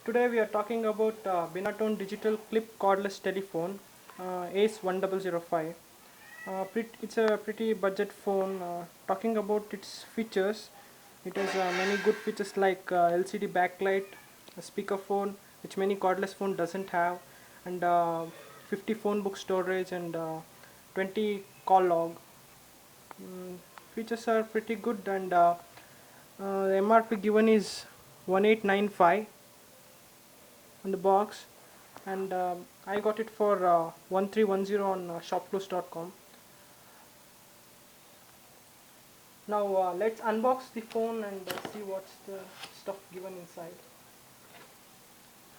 Today we are talking about Binatone digital clip cordless telephone ACE 1005. It's a pretty budget phone. Talking about its features, it has many good features like LCD backlight, a speakerphone which many cordless phone doesn't have, and 50 phone book storage and 20 call log. Features are pretty good, and the MRP given is 1895 on the box, and I got it for 1310 on shopclose.com. Now let's unbox the phone and see what's the stuff given inside.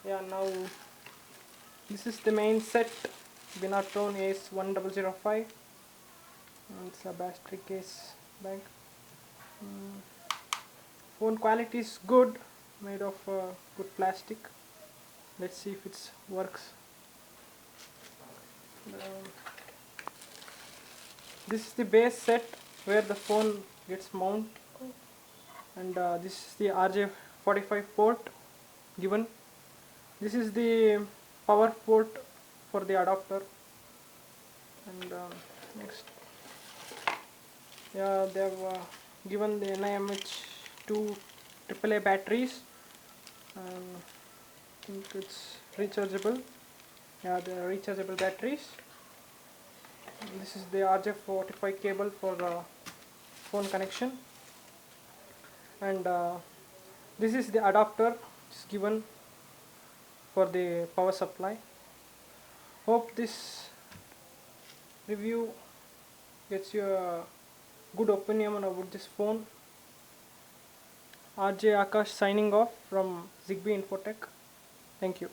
Yeah, now this is the main set, Binatone ACE 1005. It's a battery case bag. Phone quality is good, made of good plastic. Let's see if it works. This is the base set where the phone gets mounted, and this is the RJ45 port given. This is the power port for the adapter, and next, yeah, they have given the NIMH2 AAA batteries, and I think it's rechargeable. Yeah, the rechargeable batteries. This is the RJ45 cable for phone connection, and this is the adapter is given for the power supply. Hope this review gets you a good opinion about this phone. RJ Akash signing off from Zigbee Infotech. Thank you.